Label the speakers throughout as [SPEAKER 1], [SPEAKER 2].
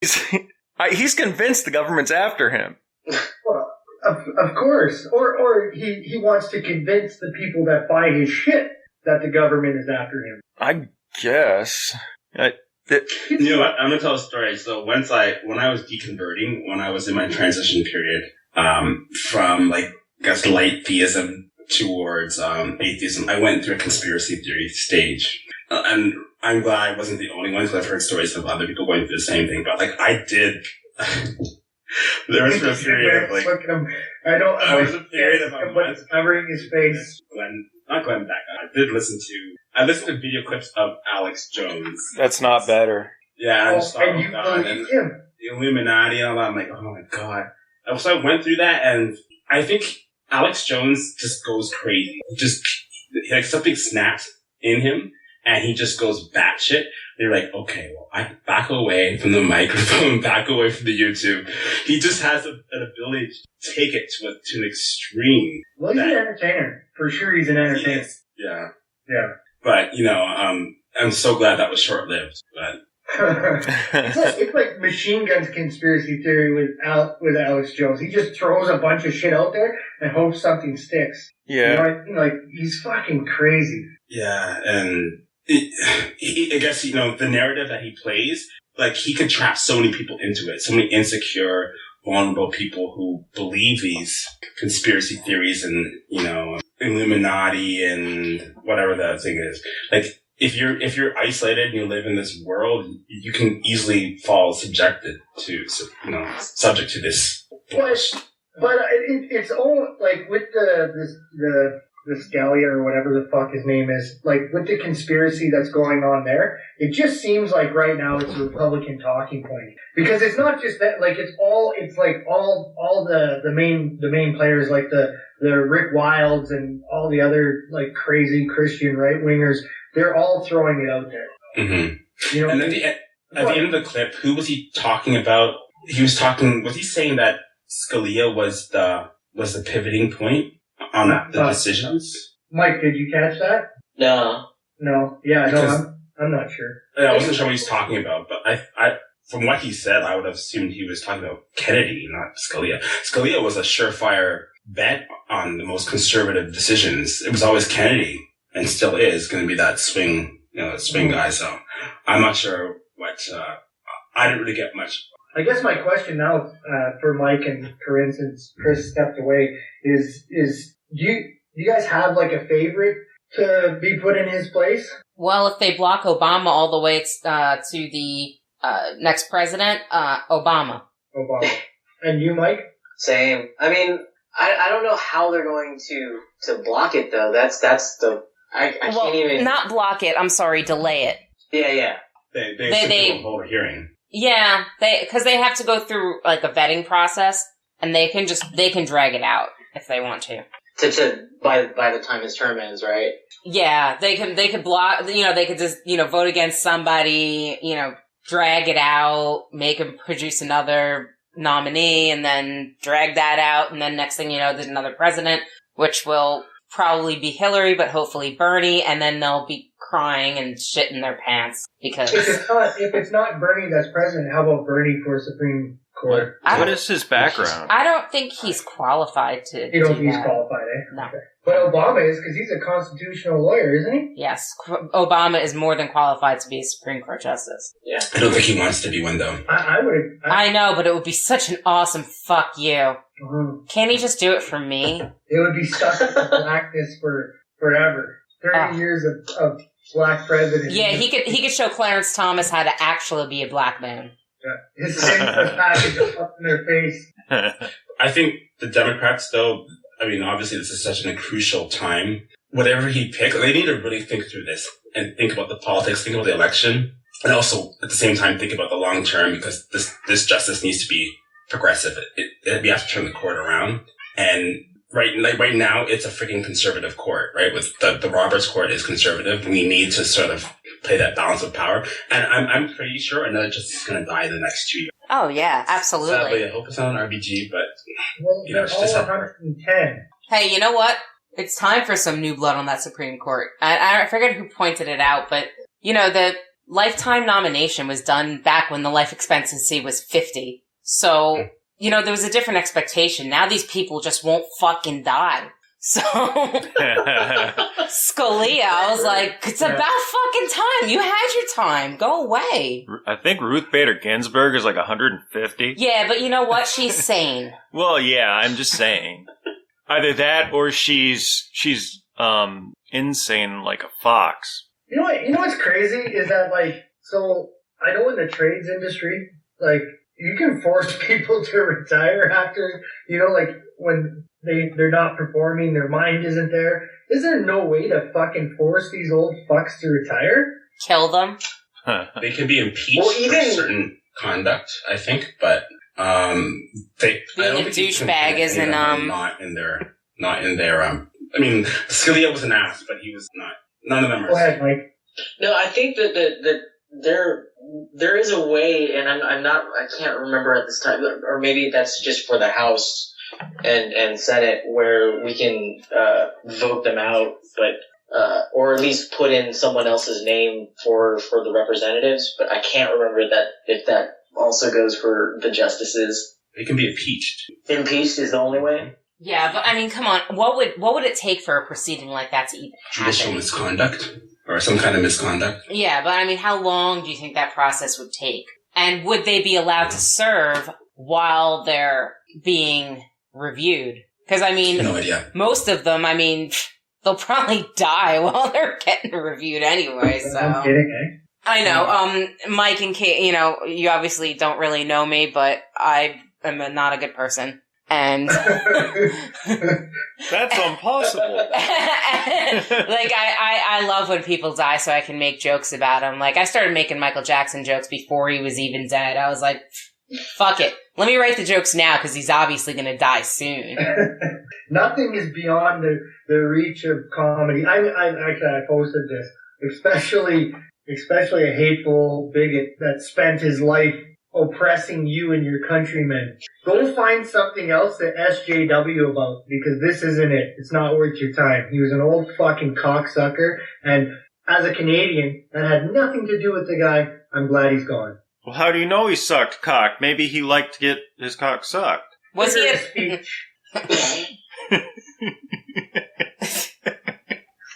[SPEAKER 1] He's convinced the government's after him.
[SPEAKER 2] Well, of course. Or he wants to convince the people that buy his shit that the government is after him.
[SPEAKER 1] I guess.
[SPEAKER 3] You know what? I'm gonna tell a story. So when I was deconverting, when I was in my transition period, from like, I guess, light theism towards atheism, I went through a conspiracy theory stage. And I'm glad I wasn't the only one, because I've heard stories of other people going through the same thing. But like, I did. There was a period of like.
[SPEAKER 2] Look at him. I was a period of a month covering his face.
[SPEAKER 3] Not Glenn Beck. I listened to video clips of Alex Jones.
[SPEAKER 1] That's not better.
[SPEAKER 3] Yeah, I just thought,
[SPEAKER 2] and you believe him.
[SPEAKER 3] The Illuminati and all that. I'm like, oh my god. So I went through that, and I think Alex Jones just goes crazy. Just like something snaps in him, and he just goes batshit. They're like, okay, well, I back away from the microphone, back away from the YouTube. He just has an ability to take it to an extreme.
[SPEAKER 2] Well, he's an entertainer. For sure he's an entertainer.
[SPEAKER 3] Yeah.
[SPEAKER 2] Yeah.
[SPEAKER 3] But, I'm so glad that was short-lived. But
[SPEAKER 2] it's like Machine Gun's conspiracy theory with Alex Jones. He just throws a bunch of shit out there and hopes something sticks.
[SPEAKER 1] Yeah.
[SPEAKER 2] Like he's fucking crazy.
[SPEAKER 3] Yeah, and I guess, the narrative that he plays, like, he could trap so many people into it. So many insecure, vulnerable people who believe these conspiracy theories and, Illuminati and whatever that thing is. Like, if you're isolated and you live in this world, you can easily fall subject to this.
[SPEAKER 2] But it's all like with the Scalia or whatever the fuck his name is, like with the conspiracy that's going on there, it just seems like right now it's a Republican talking point, because it's not just that, like it's all the main players, like the Rick Wilds and all the other like crazy Christian right wingers, they're all throwing it out there.
[SPEAKER 3] Mm-hmm. And then at the end of the clip, who was he talking about? Was he saying that Scalia was the pivoting point on the decisions?
[SPEAKER 2] Mike, did you catch that?
[SPEAKER 4] No.
[SPEAKER 2] Yeah, I'm not sure.
[SPEAKER 3] I wasn't sure what he's talking about, but I from what he said, I would have assumed he was talking about Kennedy, not Scalia. Scalia was a surefire bet on the most conservative decisions. It was always Kennedy, and still is going to be that swing guy. So I'm not sure what. I didn't really get much.
[SPEAKER 2] I guess my question now for Mike and Corinne, since Chris stepped away, is do you guys have like a favorite to be put in his place?
[SPEAKER 5] Well, if they block Obama all the way to the next president, Obama.
[SPEAKER 2] And you, Mike?
[SPEAKER 4] Same. I mean, I don't know how they're going to block it though. That's the I can't even
[SPEAKER 5] not block it. I'm sorry, delay it.
[SPEAKER 4] Yeah.
[SPEAKER 3] They hold a hearing.
[SPEAKER 5] Yeah, because they have to go through like a vetting process, and they can drag it out if they want to.
[SPEAKER 4] By the time his term ends, right?
[SPEAKER 5] Yeah, they could block. They could just vote against somebody. Drag it out, make him produce another nominee, and then drag that out, and then next thing you know, there's another president, which will probably be Hillary, but hopefully Bernie, and then they'll be crying and shitting their pants because
[SPEAKER 2] if it's not Bernie that's president, how about Bernie for Supreme Court?
[SPEAKER 1] What is his background?
[SPEAKER 5] I don't think he's qualified to.
[SPEAKER 2] You don't think he's qualified, eh?
[SPEAKER 5] No.
[SPEAKER 2] Okay. But Obama is, because he's a constitutional lawyer, isn't he?
[SPEAKER 5] Yes, Obama is more than qualified to be a Supreme Court justice.
[SPEAKER 4] Yeah.
[SPEAKER 3] I don't think he wants to be one, though.
[SPEAKER 2] I would.
[SPEAKER 5] I know, but it would be such an awesome fuck you.
[SPEAKER 2] Mm-hmm.
[SPEAKER 5] Can't he just do it for me?
[SPEAKER 2] It would be stuck in blackness for forever. 30 years of black president.
[SPEAKER 5] Yeah, he could show Clarence Thomas how to actually be a black man.
[SPEAKER 2] Yeah. His stimulus package up in their face.
[SPEAKER 3] I think the Democrats, though, I mean, obviously this is such a crucial time. Whatever he picks, they need to really think through this and think about the politics, think about the election, and also at the same time think about the long term, because this justice needs to be progressive. We have to turn the court around. And right now, it's a freaking conservative court, right? With the Roberts court is conservative. We need to sort of play that balance of power. And I'm pretty sure another justice is going to die in the next 2 years.
[SPEAKER 5] Oh, yeah, absolutely.
[SPEAKER 3] Sadly, I hope it's not an RBG, but
[SPEAKER 2] they're all 110.
[SPEAKER 5] Hey, you know what? It's time for some new blood on that Supreme Court. I forget who pointed it out, but, lifetime nomination was done back when the life expectancy was 50. So, there was a different expectation. Now these people just won't fucking die. So, Scalia, I was like, it's about fucking time. You had your time. Go away.
[SPEAKER 1] I think Ruth Bader Ginsburg is like 150.
[SPEAKER 5] Yeah, but you know what? She's sane.
[SPEAKER 1] Well, yeah, I'm just saying. Either that or she's insane like a fox.
[SPEAKER 2] You know what's crazy is that, like, so I know in the trades industry, like, you can force people to retire after, like, when they're not performing, their mind isn't there. Is there no way to fucking force these old fucks to retire?
[SPEAKER 5] Kill them?
[SPEAKER 3] They can be impeached for certain conduct, I think, but
[SPEAKER 5] being a douchebag isn't
[SPEAKER 3] not in their I mean, Scalia was an ass, but he was not. None of them are.
[SPEAKER 2] Go ahead, Mike.
[SPEAKER 4] No, I think that there is a way, and I can't remember at this time, or maybe that's just for the House and Senate, where we can vote them out, but or at least put in someone else's name for the representatives. But I can't remember that if that also goes for the justices.
[SPEAKER 3] They can be impeached.
[SPEAKER 4] Impeached is the only way.
[SPEAKER 5] Yeah, but I mean, come on. What would it take for a proceeding like that to even happen?
[SPEAKER 3] Judicial misconduct or some kind of misconduct.
[SPEAKER 5] Yeah, but I mean, how long do you think that process would take? And would they be allowed to serve while they're being reviewed? Because I mean,
[SPEAKER 3] No idea.
[SPEAKER 5] Most of them, I mean, they'll probably die while they're getting reviewed anyway. So
[SPEAKER 2] I'm kidding, eh?
[SPEAKER 5] I know, Mike and Kate. You obviously don't really know me, but I am not a good person. And
[SPEAKER 1] that's impossible.
[SPEAKER 5] Like I love when people die, so I can make jokes about them. Like I started making Michael Jackson jokes before he was even dead. I was like, fuck it, let me write the jokes now because he's obviously going to die soon.
[SPEAKER 2] Nothing is beyond the reach of comedy. I posted this, especially a hateful bigot that spent his life oppressing you and your countrymen. Go find something else to SJW about, because this isn't it. It's not worth your time. He was an old fucking cocksucker, and as a Canadian, that had nothing to do with the guy. I'm glad he's gone.
[SPEAKER 1] Well, how do you know he sucked cock? Maybe he liked to get his cock sucked.
[SPEAKER 5] Was he a
[SPEAKER 2] speech?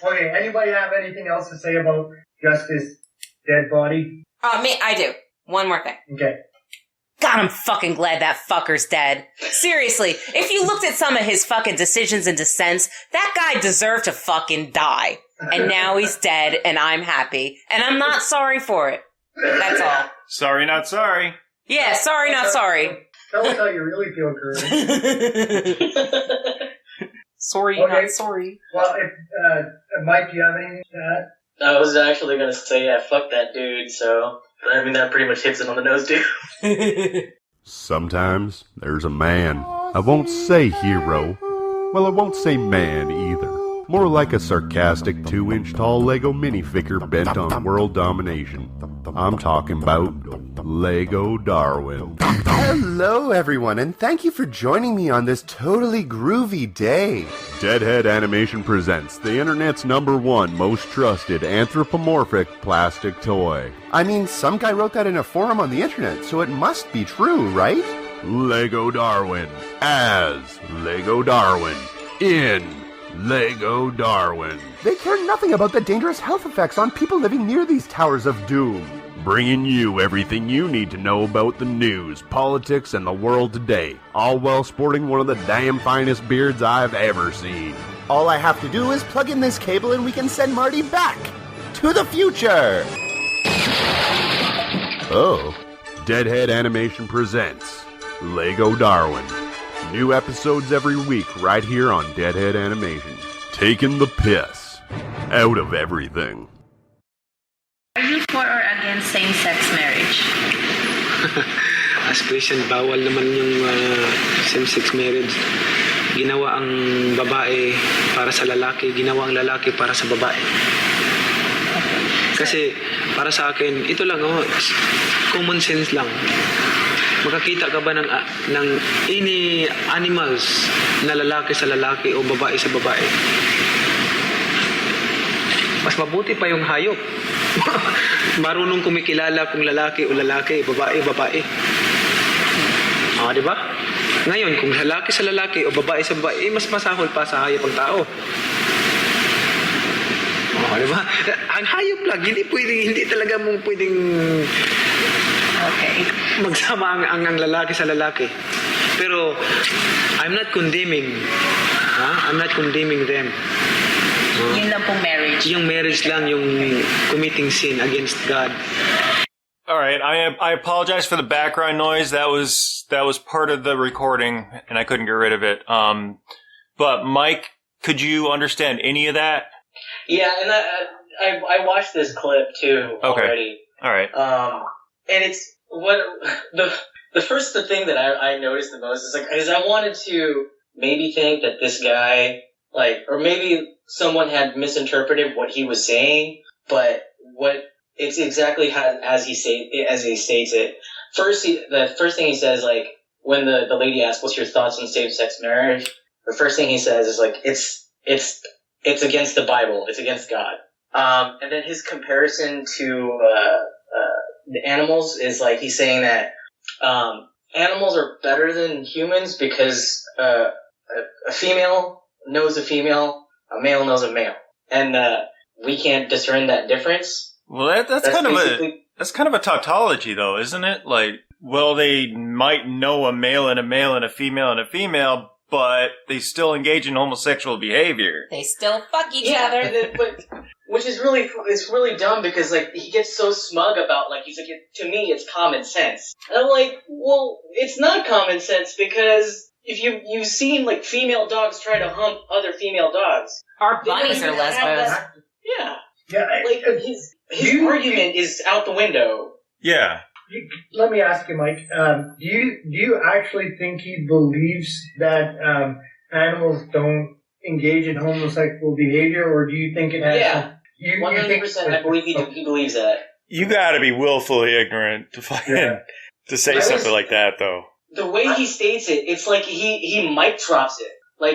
[SPEAKER 2] Okay, anybody have anything else to say about Justice dead body?
[SPEAKER 5] Me, I do. One more thing.
[SPEAKER 2] Okay.
[SPEAKER 5] God, I'm fucking glad that fucker's dead. Seriously, if you looked at some of his fucking decisions and dissents, that guy deserved to fucking die. And now he's dead, and I'm happy. And I'm not sorry for it. That's all.
[SPEAKER 1] Sorry, not sorry.
[SPEAKER 5] Yeah, sorry, not sorry.
[SPEAKER 2] Tell us how you really feel, Curtis.
[SPEAKER 5] Sorry,
[SPEAKER 2] Okay.
[SPEAKER 5] not sorry.
[SPEAKER 2] Well, if Mike, do you have anything to add?
[SPEAKER 4] I was actually going to say, yeah, fuck that dude, so... I mean, that pretty much hits it on the nose, too.
[SPEAKER 6] Sometimes there's a man. I won't say hero. Well, I won't say man either. More like a sarcastic 2-inch tall Lego minifigure bent on world domination. I'm talking about Lego Darwin.
[SPEAKER 7] Hello, everyone, and thank you for joining me on this totally groovy day.
[SPEAKER 6] Deadhead Animation presents the internet's #1 most trusted anthropomorphic plastic toy.
[SPEAKER 7] I mean, some guy wrote that in a forum on the internet, so it must be true, right?
[SPEAKER 6] Lego Darwin as Lego Darwin in Lego Darwin.
[SPEAKER 7] They care nothing about the dangerous health effects on people living near these towers of doom.
[SPEAKER 6] Bringing you everything you need to know about the news, politics, and the world today, all while sporting one of the damn finest beards I've ever seen.
[SPEAKER 7] All I have to do is plug in this cable and we can send Marty back to the future.
[SPEAKER 6] Oh, Deadhead Animation presents Lego Darwin. New episodes every week right here on Deadhead Animation. Taking the piss out of everything.
[SPEAKER 8] Are you for or against same-sex marriage?
[SPEAKER 9] As Christian, bawal naman yung same-sex marriage. Ginawa ang babae para sa lalaki, ginawa ang lalaki para sa babae. Kasi para sa akin, ito lang, common sense lang. Makakita ka ba ng any animals na lalaki sa lalaki o babae sa babae? Mas mabuti pa yung hayop. marunong kumikilala kung lalaki o lalaki, babae. Di ba? Ngayon, kung lalaki sa lalaki o babae sa babae, mas masahol pa sa hayop ang tao. Di ba? Ang hayop lang, hindi talaga mong pwedeng magsama ang lalaki sa lalaki. Pero, I'm not condemning. I'm not condemning them.
[SPEAKER 8] Yun lang pong marriage.
[SPEAKER 9] Yung marriage lang, yung committing sin against God.
[SPEAKER 1] All right, I apologize for the background noise. That was part of the recording, and I couldn't get rid of it. But Mike, could you understand any of that?
[SPEAKER 4] Yeah, and I watched this clip too already.
[SPEAKER 1] All right.
[SPEAKER 4] And it's what the first thing that I noticed the most is I wanted to maybe think that this guy or maybe someone had misinterpreted what he was saying, but it's exactly as he states it. The first thing he says, when the lady asks, "What's your thoughts on same-sex marriage?" The first thing he says is it's against the Bible, it's against God. And then his comparison to the animals is he's saying that animals are better than humans because a female knows a female, a male knows a male, and we can't discern that difference.
[SPEAKER 1] Well, that's kind of a tautology, though, isn't it? They might know a male and a female, but they still engage in homosexual behavior.
[SPEAKER 5] They still fuck each other.
[SPEAKER 4] Which is really dumb because he gets so smug about he's like, to me it's common sense. And I'm like, well, it's not common sense because if you've seen female dogs try to hump other female dogs.
[SPEAKER 5] Our bunnies are lesbos.
[SPEAKER 4] Yeah.
[SPEAKER 2] Yeah.
[SPEAKER 4] His argument is out the window.
[SPEAKER 1] Yeah.
[SPEAKER 2] Let me ask you, Mike. Do you actually think he believes that animals don't engage in homosexual behavior, or do you think it has?
[SPEAKER 4] Yeah. 100%. I believe he believes that.
[SPEAKER 1] You got to be willfully ignorant to to say something like that, though.
[SPEAKER 4] The way he states it, it's like he mic drops it.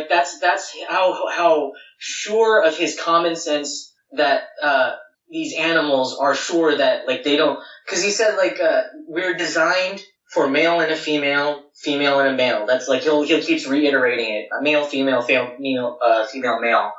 [SPEAKER 4] That's how sure of his common sense that these animals are sure that they don't, because he said we're designed for male and a female and a male. That's he keeps reiterating it: a male, female, female, male.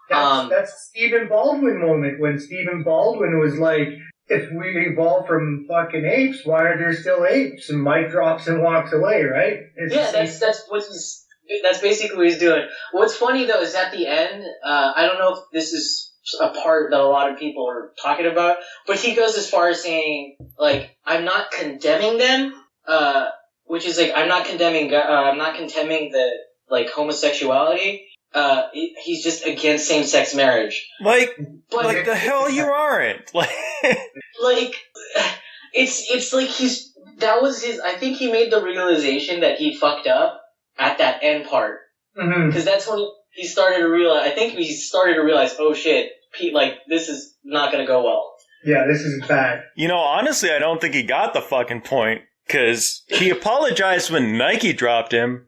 [SPEAKER 2] That's Stephen Baldwin moment when Stephen Baldwin was like, if we evolved from fucking apes, why are there still apes? And Mike drops and walks away, right?
[SPEAKER 4] That's basically what he's doing. What's funny though is at the end, I don't know if this is a part that a lot of people are talking about, but he goes as far as saying I'm not condemning them, which is I'm not condemning the homosexuality. He's just against same-sex marriage.
[SPEAKER 1] But the hell you aren't.
[SPEAKER 4] It's that was his. I think he made the realization that he fucked up at that end part, because that's when he started to realize. I think he started to realize, oh shit, Pete, this is not gonna go well.
[SPEAKER 2] Yeah, this is bad.
[SPEAKER 1] Honestly, I don't think he got the fucking point, because he apologized when Nike dropped him,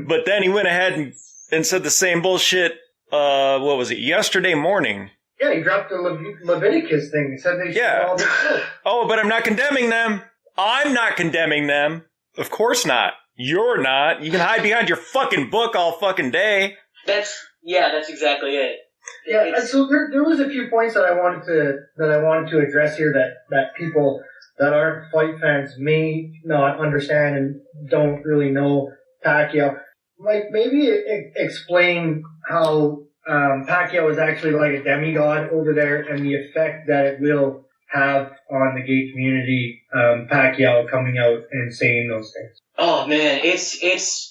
[SPEAKER 1] but then he went ahead and said the same bullshit, what was it, yesterday morning.
[SPEAKER 2] Yeah, he dropped the Leviticus thing. He said they should all be killed.
[SPEAKER 1] Oh, but I'm not condemning them. I'm not condemning them. Of course not. You're not. You can hide behind your fucking book all fucking day.
[SPEAKER 4] That's exactly it.
[SPEAKER 2] Yeah, and so there was a few points that I wanted to address here that people that aren't fight fans may not understand and don't really know Pacquiao. Maybe explain how Pacquiao is actually a demigod over there and the effect that it will have on the gay community. Pacquiao coming out and saying those things.
[SPEAKER 4] Oh man, it's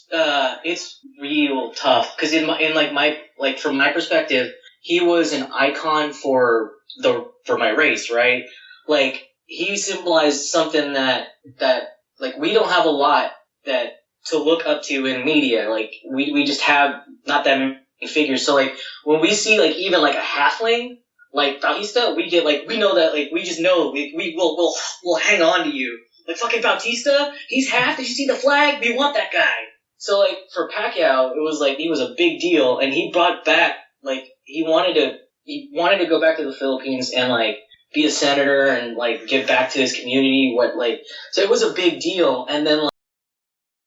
[SPEAKER 4] real tough because from my perspective, he was an icon for my race, right? He symbolized something that we don't have a lot to look up to in media. We just have not that many figures. So when we see even a halfling like Bautista, we get we know that we just know we'll hang on to you. Fucking Bautista, he's half. Did you see the flag? We want that guy. So for Pacquiao, it was he was a big deal, and he brought back he wanted to go back to the Philippines and be a senator and like give back to his community. So it was a big deal. And then